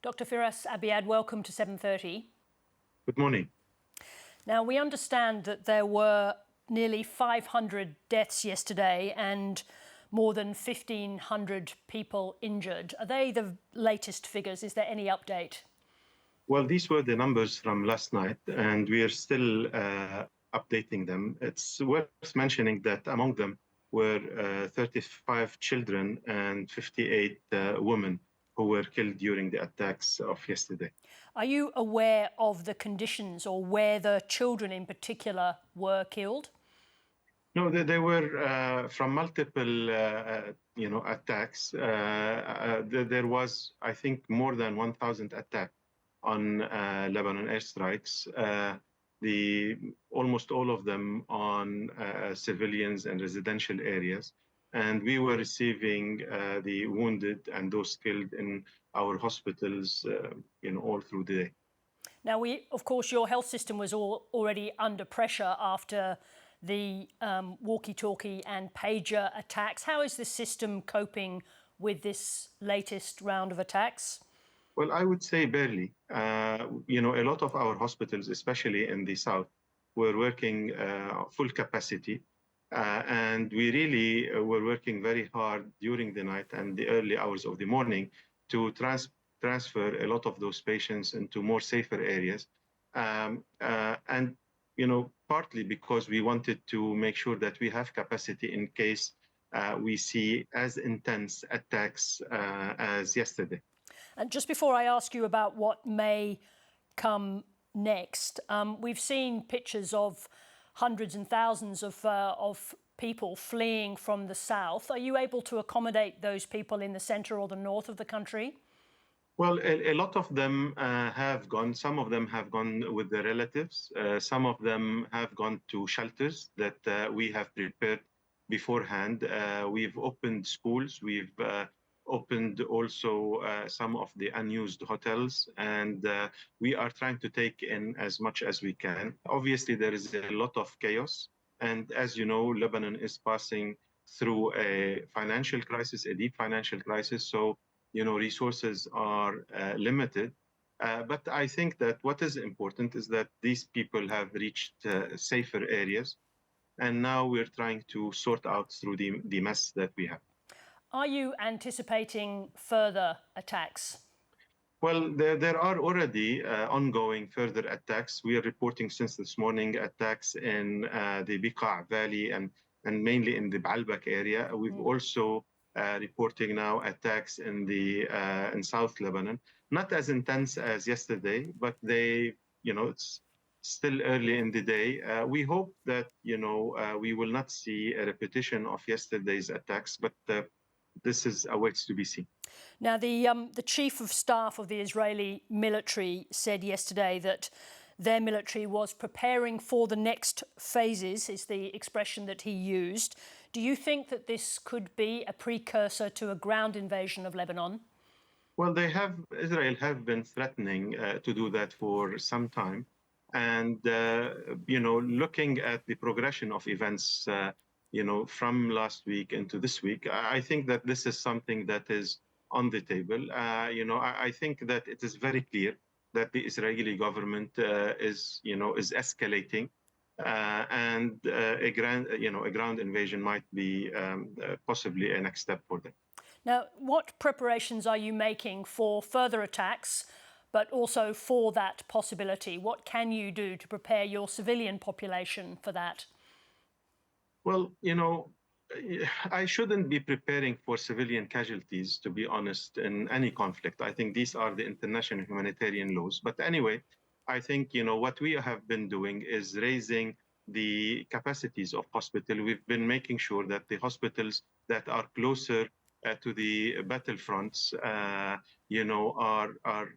Dr Firass Abiad, welcome to 7:30. Good morning. Now, we understand that there were nearly 500 deaths yesterday and more than 1,500 people injured. Are they the latest figures? Is there any update? Well, these were the numbers from last night, and we are still updating them. It's worth mentioning that among them were 35 children and 58 women who were killed during the attacks of yesterday. Are you aware of the conditions or where the children in particular were killed? No, they were from multiple, attacks. There was, I think, more than 1,000 attacks on Lebanon airstrikes. Almost all of them on civilians and residential areas. And we were receiving the wounded and those killed in our hospitals, all through the day. Now, of course, your health system was already under pressure after the walkie-talkie and pager attacks. How is the system coping with this latest round of attacks? Well, I would say barely. A lot of our hospitals, especially in the south, were working full capacity. And we really were working very hard during the night and the early hours of the morning to transfer a lot of those patients into more safer areas. Partly because we wanted to make sure that we have capacity in case we see as intense attacks as yesterday. And just before I ask you about what may come next, we've seen pictures of hundreds and thousands of people fleeing from the south. Are you able to accommodate those people in the centre or the north of the country? Well, a lot of them have gone. Some of them have gone with their relatives. Some of them have gone to shelters that we have prepared beforehand. We've opened schools. We've opened also some of the unused hotels, and we are trying to take in as much as we can. Obviously, there is a lot of chaos. And as you know, Lebanon is passing through a financial crisis, a deep financial crisis. So resources are limited. But I think that what is important is that these people have reached safer areas. And now we're trying to sort out through the mess that we have. Are you anticipating further attacks? Well, there are already ongoing further attacks. We are reporting since this morning attacks in the Biqa Valley and mainly in the Baalbek area. We've also reporting now attacks in South Lebanon, not as intense as yesterday, but it's still early in the day. We hope that we will not see a repetition of yesterday's attacks, but this is awaits to be seen. Now, the chief of staff of the Israeli military said yesterday that their military was preparing for the next phases, is the expression that he used. Do you think that this could be a precursor to a ground invasion of Lebanon? Well, Israel have been threatening to do that for some time. And, looking at the progression of events, from last week into this week, I think that this is something that is on the table. I think that it is very clear that the Israeli government is escalating, and a ground invasion might be possibly a next step for them. Now, what preparations are you making for further attacks, but also for that possibility? What can you do to prepare your civilian population for that? Well, I shouldn't be preparing for civilian casualties, to be honest, in any conflict. I think these are the international humanitarian laws. But anyway, I think, what we have been doing is raising the capacities of hospital. We've been making sure that the hospitals that are closer to the battlefronts, are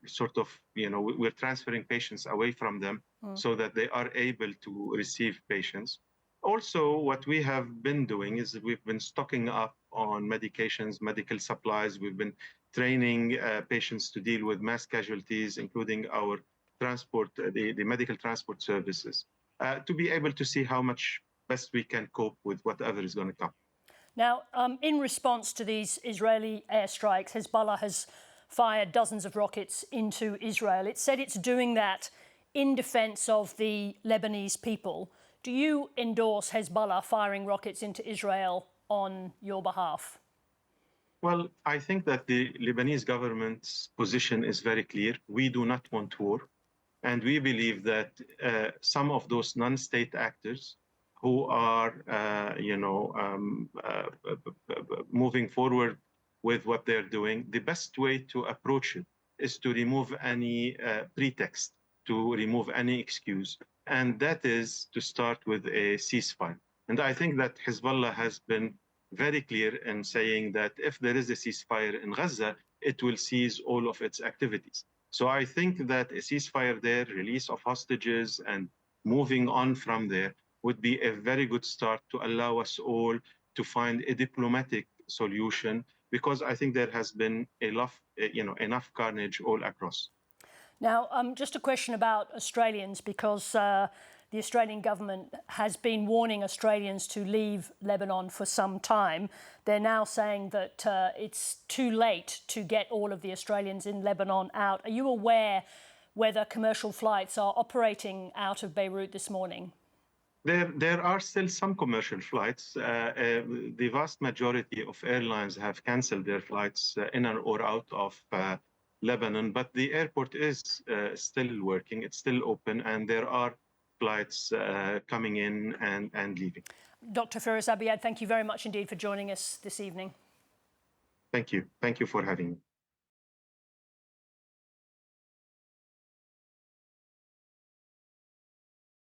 sort of, we're transferring patients away from them so that they are able to receive patients. Also, what we have been doing is we've been stocking up on medications, medical supplies. We've been training patients to deal with mass casualties, including our transport, the medical transport services, to be able to see how much best we can cope with whatever is going to come. Now, in response to these Israeli airstrikes, Hezbollah has fired dozens of rockets into Israel. It said it's doing that in defence of the Lebanese people. Do you endorse Hezbollah firing rockets into Israel on your behalf? Well, I think that the Lebanese government's position is very clear. We do not want war. And we believe that some of those non-state actors who are, moving forward with what they're doing, the best way to approach it is to remove any pretext, to remove any excuse. And that is to start with a ceasefire. And I think that Hezbollah has been very clear in saying that if there is a ceasefire in Gaza, it will cease all of its activities. So I think that a ceasefire there, release of hostages, and moving on from there would be a very good start to allow us all to find a diplomatic solution, because I think there has been enough carnage all across. Now, just a question about Australians, because the Australian government has been warning Australians to leave Lebanon for some time. They're now saying that it's too late to get all of the Australians in Lebanon out. Are you aware whether commercial flights are operating out of Beirut this morning? There are still some commercial flights. The vast majority of airlines have canceled their flights in or out of Lebanon, but the airport is still working. It's still open, and there are flights coming in and leaving. Dr Firass Abiad, thank you very much indeed for joining us this evening. Thank you. Thank you for having me.